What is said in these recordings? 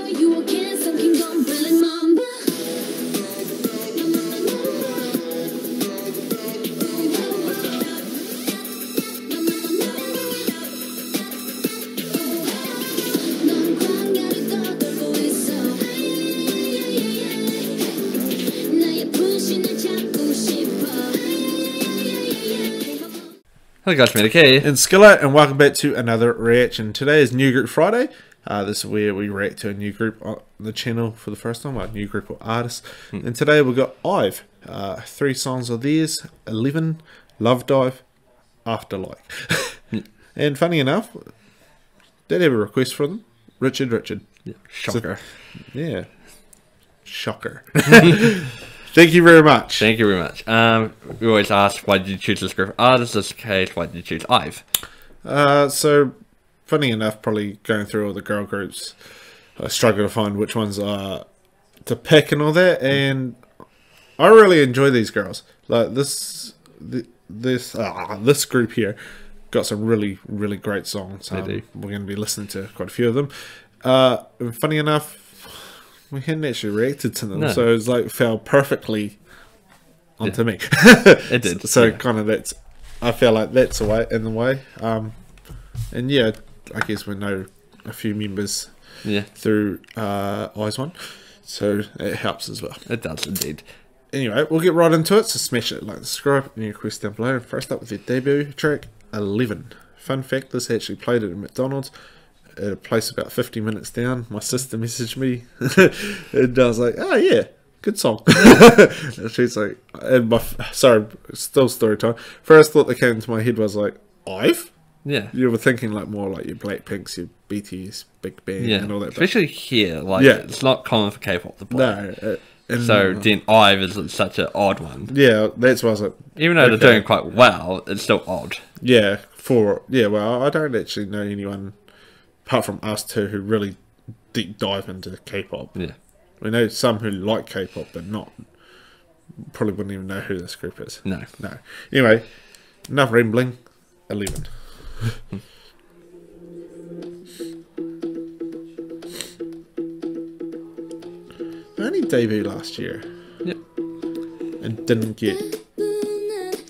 Hi guys, Medicare and Skillet, and welcome back to another reaction. Today is New Group Friday. This is where we react to a new group on the channel for the first time, a new group of artists. And today we've got IVE. 3 songs of theirs: 11, Love Dive, Afterlife. And funny enough, did have a request for them. Richard. Yeah, shocker. So, yeah. Shocker. Thank you very much. Thank you very much. We always ask, why did you choose this group of artists? In this case, why did you choose IVE? So, funny enough, probably going through all the girl groups, I struggle to find which ones are to pick and all that, and I really enjoy these girls. Like this group here got some really great songs. We're going to be listening to quite a few of them. Funny enough, we hadn't actually reacted to them, so it's like fell perfectly onto me. It did. So kind of that's, I feel like that's in the way. And yeah, I guess we know a few members through Eyes One, so it helps as well. It does indeed. Anyway, We'll get right into it. So smash it, like, subscribe, and your request down below. First up with their debut track, 11. Fun fact: this actually played at McDonald's at a place about 50 minutes down. My sister messaged me and I was like, oh yeah, good song. And she's like, and sorry, still story time. First thought that came into my head was like, IVE? Yeah. You were thinking like more like your Blackpinks, your BTS, Big Bang, and all that. Especially here, like, it's not common for K-pop to play. No. So then IVE is such an odd one. Yeah, that's why I was like, even though they're doing quite well, it's still odd. Yeah, well, I don't actually know anyone apart from us two who really deep dive into K-pop. Yeah, we know some who like K-pop, but probably wouldn't even know who this group is. No. Anyway, enough rambling. 11. They only debuted last year. Yep. And didn't get.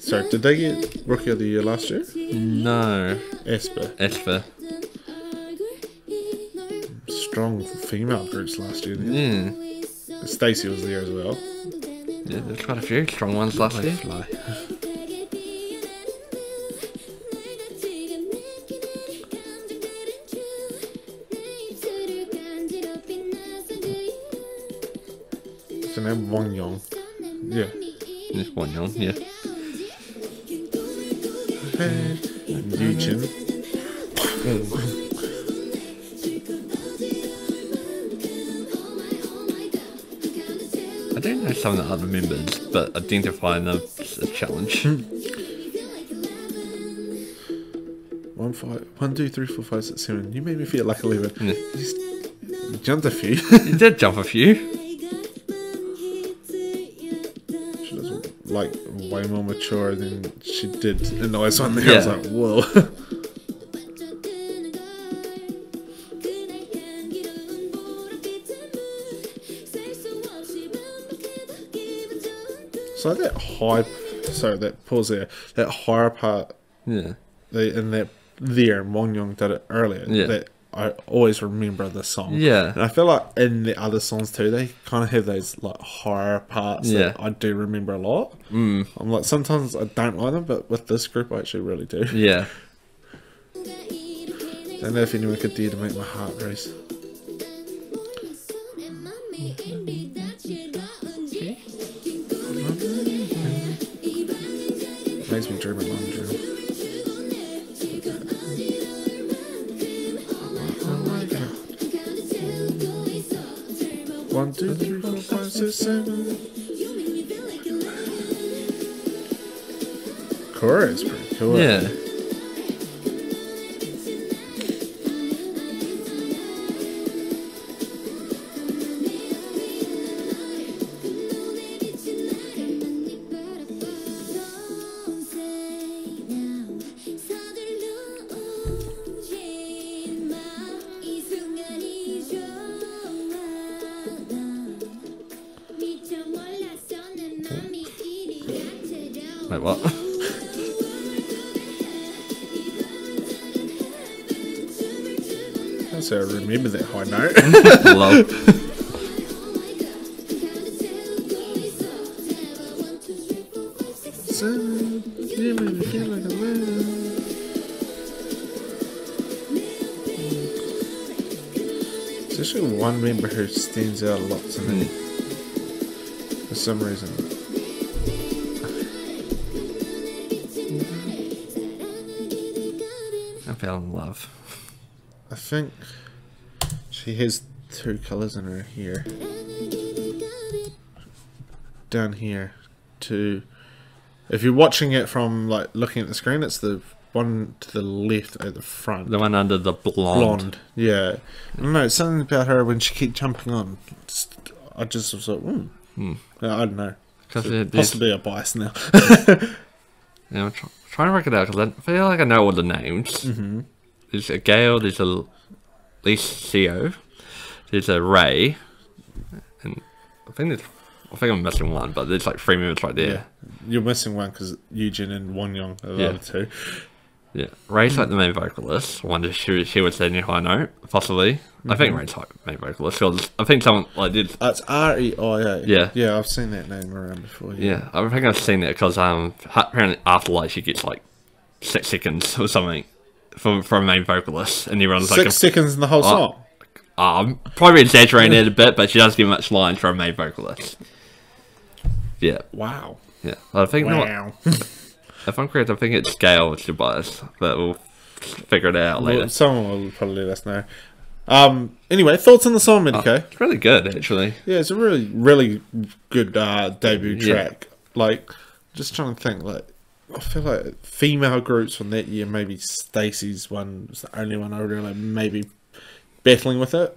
Sorry, did they get Rookie of the Year last year? No. aespa. Strong female groups last year. Yeah. Stacey was there as well. Yeah, there's quite a few strong ones last year. So now Won Young. Yeah. There's Won Young, yeah. And Yujin. I don't know some of the other members, but identifying them is a challenge. 1, 2, 3, 4, 5, 6, 7. You made me feel like 11. Yeah. You jumped a few. You did jump a few. She was like way more mature than she did in the last one. There, I was like, whoa. So that pause there, that higher part, in Won Young did it earlier. That I always remember the song. Yeah, and I feel like in the other songs too, they kind of have those like higher parts that I do remember a lot. I'm like, sometimes I don't like them, but with this group, I actually really do. Yeah. Don't know if anyone could dare to make my heart race. Makes me dream a long dream. Oh my god. 1, 2, 3, 4, 5, 6, 7. Chorus is pretty cool. Yeah. Wait, what? So I remember that high note. Lol. There's actually one member who stands out a lot to me for some reason. I fell in love. I think she has two colours in her hair. Down here, two. If you're watching it from like looking at the screen, it's the one to the left at the front. The one under the blonde. Yeah. I don't know, something about her when she kept jumping on. I just was like, I don't know. Possibly a bias now. Yeah, I'm trying to work it out because I feel like I know all the names. There's a Gale, there's a Licio, there's a Ray, and I think I'm missing one, but there's like 3 members right there. Yeah. You're missing one because Eugene and Wonyoung are the other two. Yeah, Ray's like the main vocalist. I wonder if she was singing high note, possibly. I think Ray's like the main vocalist. Cause I think someone like did. It's REIA. Yeah. Yeah, I've seen that name around before. Yeah, I think I've seen it because apparently after like she gets like 6 seconds or something from a main vocalist, and everyone's like 6 seconds in the whole song. I'm probably exaggerating it a bit, but she doesn't get much lines for a main vocalist. Yeah. Wow. Yeah. I think Wow. if I'm correct, I think it's Gale which is biased, but we'll figure it out later. Well, someone will probably let us know. Anyway, thoughts on the song, Medico? It's really good, actually. Yeah, it's a really, really good debut track. Like, just trying to think, like, I feel like female groups from that year, maybe Stacey's one was the only one I really maybe battling with it.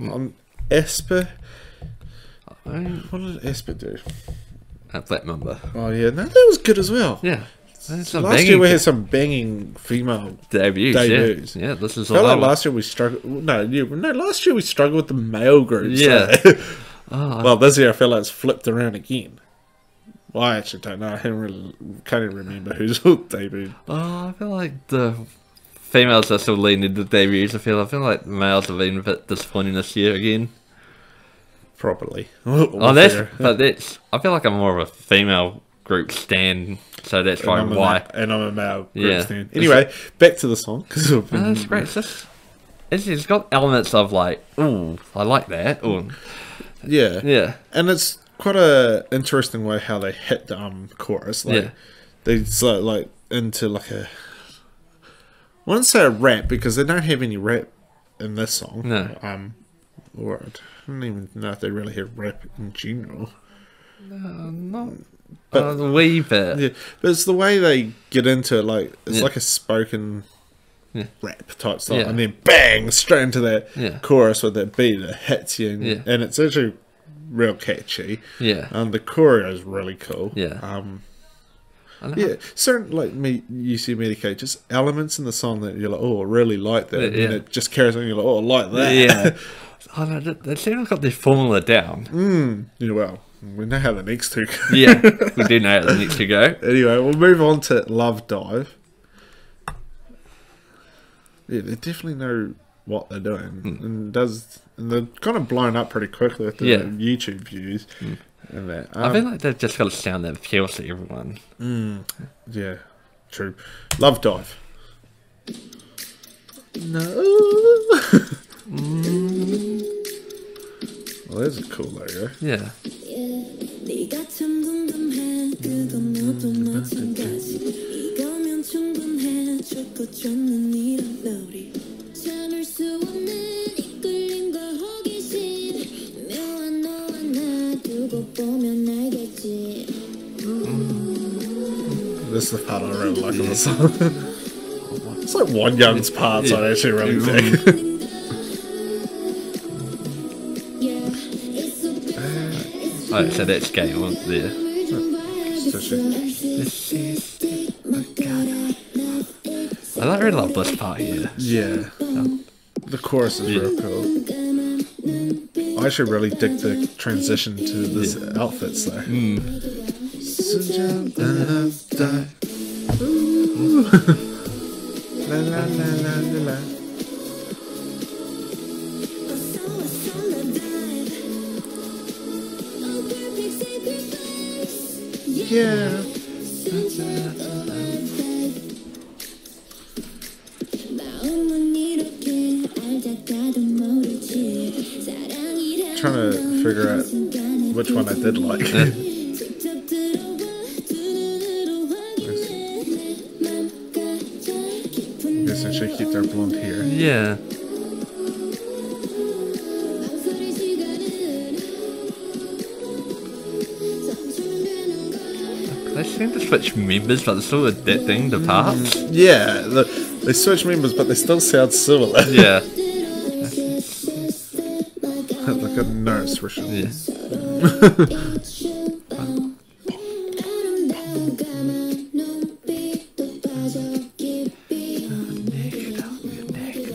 Esper. What did Esper do? That number. Oh, yeah, no, that was good as well. Yeah. Last year we had some banging female debuts. Yeah, this is I felt like last year we struggled. Last year we struggled with the male groups. Yeah. Well, this year I feel like it's flipped around again. Well, I actually don't know. Can't even remember who's debuted. Oh, I feel like the females are still leading into debuts. I feel like the males have been a bit disappointing this year again. Probably. I feel like I'm more of a female group stan, so that's probably why. And I'm a male group stan. Anyway, back to the song. That's great. It's got elements of like, ooh, I like that. Ooh. Yeah. And it's quite a interesting way how they hit the chorus. Like, they sort like into like a. I wouldn't say a rap because they don't have any rap in this song. No. Or I don't even know if they really have rap in general. Not. But a wee bit. Yeah, but it's the way they get into it. Like it's like a spoken rap type style, and then bang straight into that chorus with that beat that hits you, and it's actually real catchy. Yeah. The choreo is really cool. Yeah. Certain like you see Medicaid, just elements in the song that you're like, oh, I really like that, and then it just carries on. You're like, oh, I like that. Yeah. Oh no, they seem to have got their formula down. Yeah, well, we know how the next two go. Yeah, we do know how the next two go. Anyway, we'll move on to Love Dive. Yeah, they definitely know what they're doing, and they're kind of blown up pretty quickly with the YouTube views. And that. I feel like they've just got a sound that appeals to everyone. Yeah, true. Love Dive. No. Well, that's a cool logo. Yeah. This is the part I really like on the song. It's like Wonyoung's parts I actually really dig. Oh, so that's Gale there. I really love this part here. Yeah. The chorus is real cool. I actually really dig the transition to this outfits though. La la la la la la. Yeah. Trying to figure out which one I did like. I guess I should keep their blonde hair. Yeah. They seem to switch members, but they're still adapting the parts. Yeah, they switch members, but they still sound similar. Yeah. Like a nurse version. Yeah.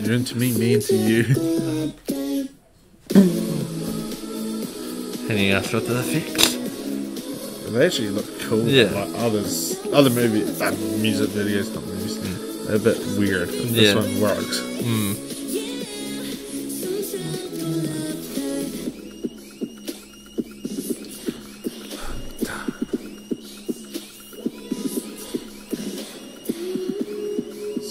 You're into me, me into you. Anything else with the effects? They actually look cool. Yeah. Like other music videos, not movies. They're a bit weird. But this one works.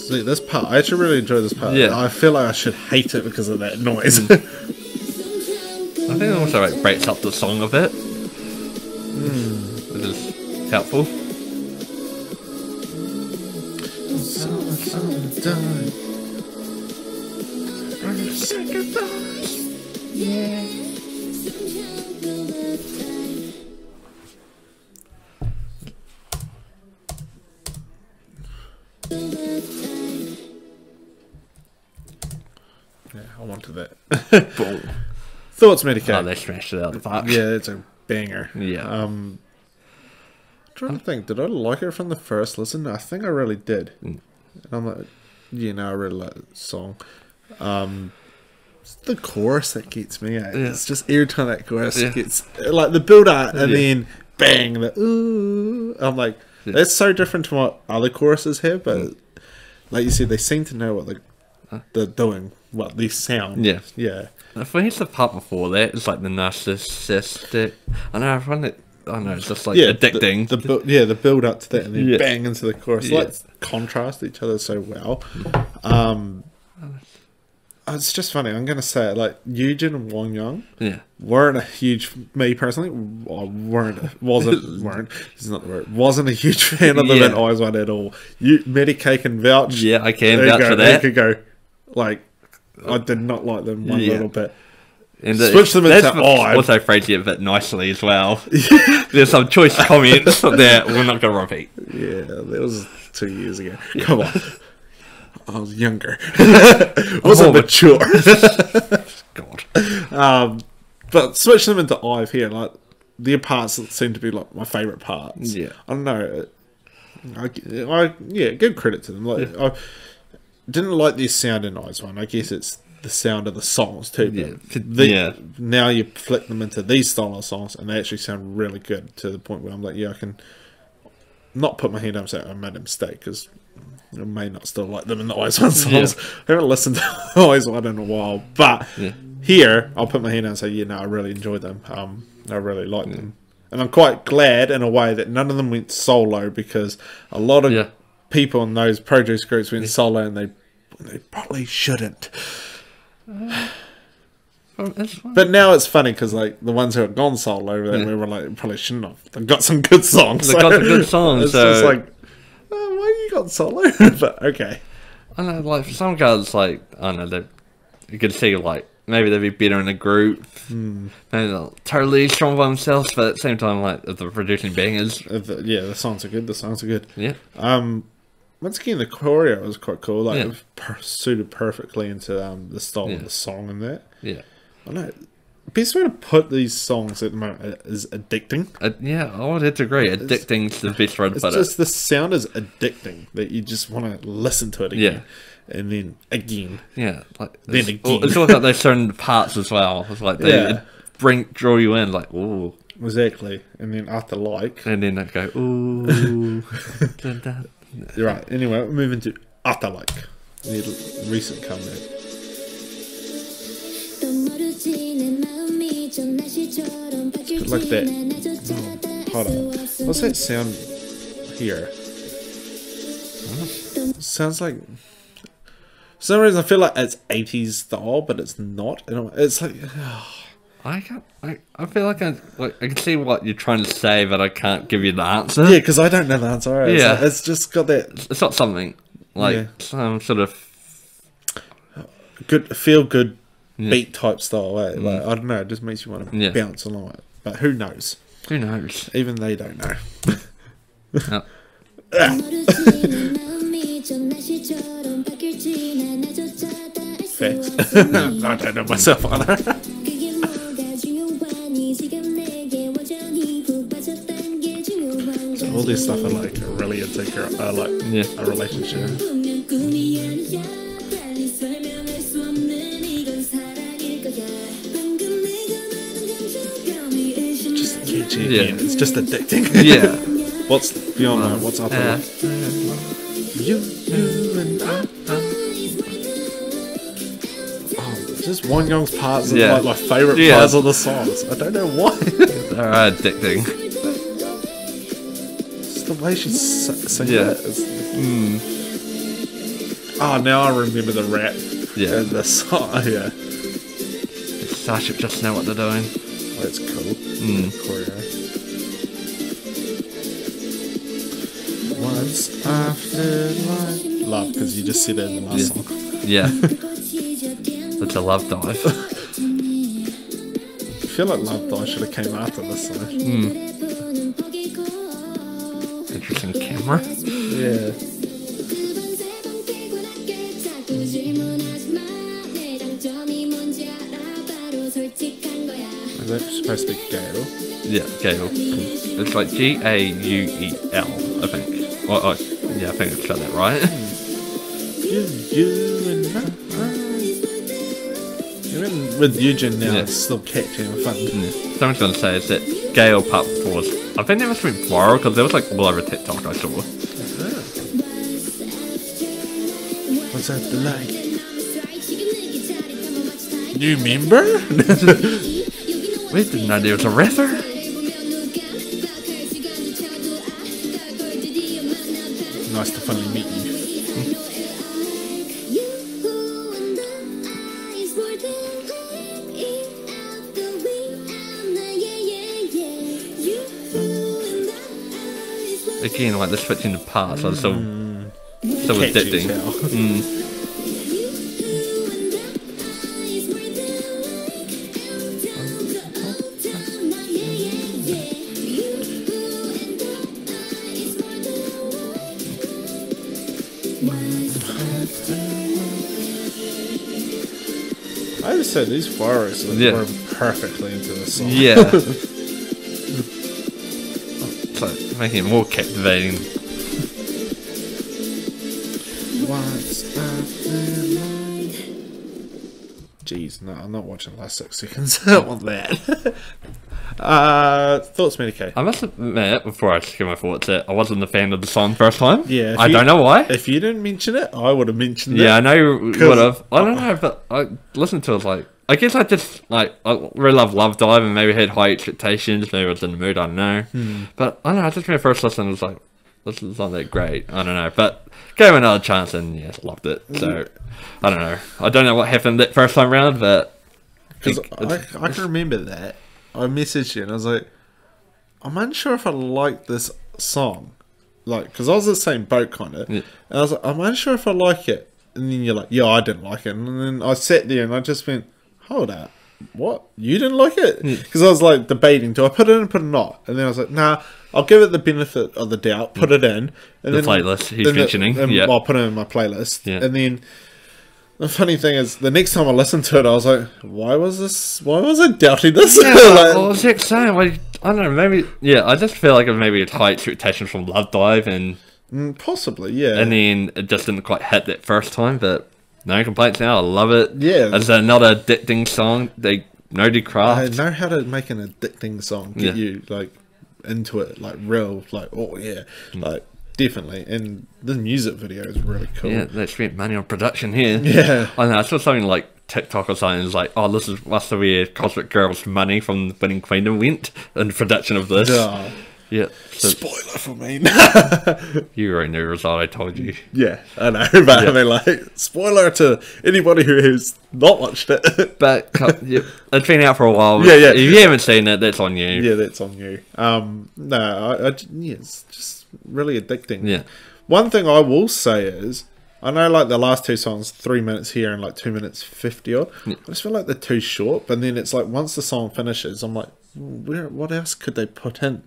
See, this part, I actually really enjoy this part. Yeah. I feel like I should hate it because of that noise. I think it also like breaks up the song a bit. Which is helpful. Yeah, I wanted that. Boom. Thoughts, Medicaid? Oh, they smashed it out of the park. Yeah, it's a banger. Yeah. Trying to think, did I like it from the first listen? I think I really did. And I'm like, yeah, no, I really like the song. It's the chorus that gets me. It's just every time that chorus gets like the build up and then bang, the ooh. I'm like, that's so different to what other choruses have, but like you said, they seem to know what they're doing, what they sound. Yeah. Yeah. I think it's the part before that. It's like the narcissistic. I know. I find it. I don't know. It's just like addicting. The build up to that and then bang into the chorus. Yeah. Like contrast each other so well. It's just funny. I'm gonna say it. Like Eugene and Wang Yang weren't a huge. Me personally, wasn't. This is not the word. Wasn't a huge fan of them in Eyes Wide at all. Medicate can vouch. Yeah, I can vouch for that. They could go like. I did not like them one little bit. And switch them into Ive. Also phrased it a bit nicely as well. There's some choice comments that we're not going to repeat. Yeah, that was 2 years ago. Come on. I was younger. Wasn't mature. God. But switch them into Ive here. Like their parts seem to be like my favourite parts. Yeah. I don't know. I give credit to them. Like I didn't like their sound in Eyes One. I guess it's the sound of the songs too. Now you flick them into these style of songs, and they actually sound really good to the point where I'm like, I can not put my hand up and say I made a mistake because I may not still like them in the Eyes One songs. I haven't listened to Eyes One in a while, but here I'll put my hand up and say, I really enjoyed them. I really like them, and I'm quite glad in a way that none of them went solo because a lot of people in those produce groups went solo, and they probably shouldn't. But now it's funny because like the ones who have gone solo, we were like probably shouldn't have. They've got some good songs. They've got some good songs. It's just like, why you got solo? But okay. I know, like for some guys, like I don't know, you could see like maybe they'd be better in a group. Maybe they're totally strong by themselves, but at the same time, like if they're producing bangers. The songs are good. The songs are good. Yeah. Once again, the choreo was quite cool. Like it suited perfectly into the style of the song and that. Yeah. I know. Best way to put these songs at the moment is addicting. I would have to agree. Addicting is the best way to put it. It's just the sound is addicting that you just want to listen to it again. And then again. Yeah. Like, then again. It's all like those certain parts as well. It's like they draw you in like, ooh. Exactly. And then after like. And then they go, ooh. Right. Anyway, we're moving to Atalike, the recent comeback. It's like that. Oh, hold on. What's that sound here? Sounds like. For some reason, I feel like it's 80s style, but it's not. It's like. I can't. I feel like I can see what you're trying to say, but I can't give you the answer. Yeah, because I don't know the answer. Right? Yeah, it's just got that. It's not something like some sort of good, feel good beat type style. Right? Like I don't know. It just makes you want to bounce along it. But who knows? Who knows? Even they don't know. Facts. I don't know myself either. So all this stuff are like really insecure, like a relationship. Just it's just addicting. Yeah. What's beyond that? What's up? You and I. Just Won Young's parts are like my favourite parts of the songs. I don't know why. They're addicting. Just the way she sings it. Oh, now I remember the rap. Yeah. And the song. Yeah. Starship just know what they're doing. That's cool. Choreo. Once after life. Love, because you just said it in the last song. Yeah. It's a love dive. I feel like Love Dive should have came after this song. Interesting camera. Yeah. Is that supposed to be Gale? Yeah, Gale. It's like Gauel, I think. Yeah, I think I've got that right. You and I. Even with Eugene now, it's still catchy and fun. Someone's going to say is that Gale Part 4 was... I think they must have been viral because there was like all over TikTok I saw. What's that like? You remember? We didn't know there was a rapper. Nice to finally meet you. Again, like the switching the parts, I was so addicting. I always said these bars were perfectly into the song. Yeah. It's like making it more captivating. Jeez, no, I'm not watching the last 6 seconds. I want that. Thoughts, Medicaid? I must admit, before I give my thoughts, that I wasn't a fan of the song first time. Yeah, I don't know why. If you didn't mention it, I would have mentioned it. Yeah, I know you would have. I don't know, but I listened to it like... I guess I just, I really love Dive and maybe had high expectations. Maybe I was in the mood, I don't know. But, I don't know, I just when I first listened, I was like, this is not that great. I don't know, but gave it another chance and, yeah, loved it. So, I don't know. I don't know what happened that first time round, but... Because I can remember that. I messaged you and I was like, I'm unsure if I like this song. Like, because I was in the same boat, kind of. Yeah. And I was like, I'm unsure if I like it. And then you're like, yeah, I didn't like it. And then I sat there and I just went... Hold up. What? You didn't like it? Because I was like debating, do I put it in or put it not? And then I was like, nah, I'll give it the benefit of the doubt, put it in. And the playlist he's mentioning. Yeah. I'll put it in my playlist. Yeah. And then the funny thing is, the next time I listened to it, I was like, why was I doubting this? Yeah, what was it saying? Like, I don't know, maybe, yeah, I just feel like it maybe it's high expectations from Love Dive and... possibly, yeah. And then it just didn't quite hit that first time, but... No complaints now. I love it. Yeah. It's another addicting song. They know the craft. I know how to make an addicting song. Get you, like, into it. Like, real. Like, oh, yeah. Like, definitely. And the music video is really cool. Yeah, they spent money on production here. Yeah. I know, I saw something like TikTok or something. It's like, oh, this is must have where Cosmic Girl's money from Winning Queendom went in production of this. Duh. Yeah. So Spoiler for me. you already knew the result, I told you. Yeah, I know, but I mean, like, spoiler to anybody who has not watched it. But yeah, it's been out for a while. Yeah, yeah. If you haven't seen it, that's on you. Yeah, that's on you. No, yeah, it's just really addicting. Yeah. One thing I will say is, I know like the last two songs, 3 minutes here and like 2 minutes 50 odd. Yeah. I just feel like they're too short. But then it's like once the song finishes, I'm like, what else could they put in?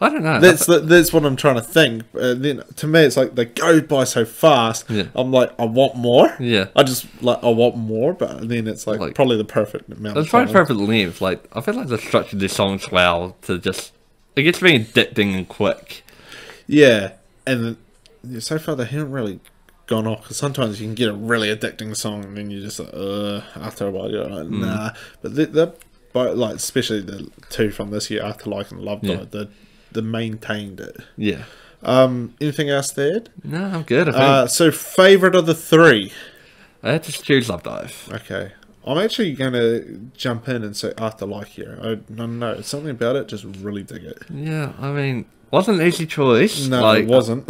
I don't know. That's what I'm trying to think. Then to me, it's like they go by so fast. Yeah. I'm like, I want more. Yeah. I want more, but then it's like probably the perfect amount. It's probably perfect length. Like I feel like they structured this songs well to just it gets very addicting and quick. Yeah, and so far they haven't really gone off, because sometimes you can get a really addicting song and then you just like, after a while you're like, nah. But they're both, like, especially the two from this year, After Like and Love Dive, they maintained it. Yeah. Anything else to add? No, I'm good. I think. So favourite of the three? I had to choose Love Dive. Okay. I'm actually going to jump in and say After Like here. I don't know. Something about it, just really dig it. Yeah, I mean, wasn't an easy choice. No, like, it wasn't.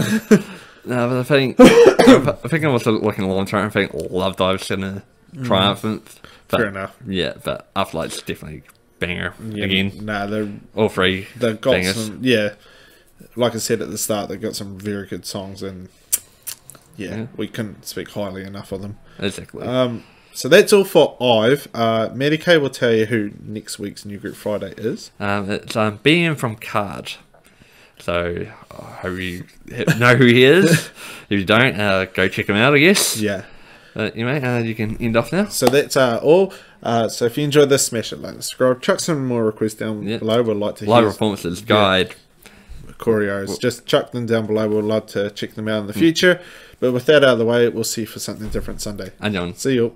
No, but I think I was looking long term. I think Love Dive's gonna triumphant. Fair enough. Yeah, but After Like's definitely banger Yeah, again. Nah, All three. they've got bangers. some. Yeah, like I said at the start, they've got some very good songs, and yeah, we couldn't speak highly enough of them. Exactly. So that's all for IVE. Maddie K will tell you who next week's New Group Friday is. It's BM from Card. So I hope you know who he is. If you don't, go check him out, I guess. Yeah. You can end off now. So that's all. So if you enjoyed this, smash it, like, subscribe, chuck some more requests down below. We'd like to hear live performances, guide. choreos. Just chuck them down below. We'd love to check them out in the future. But with that out of the way, we'll see you for something different Sunday. Annyeong. See you.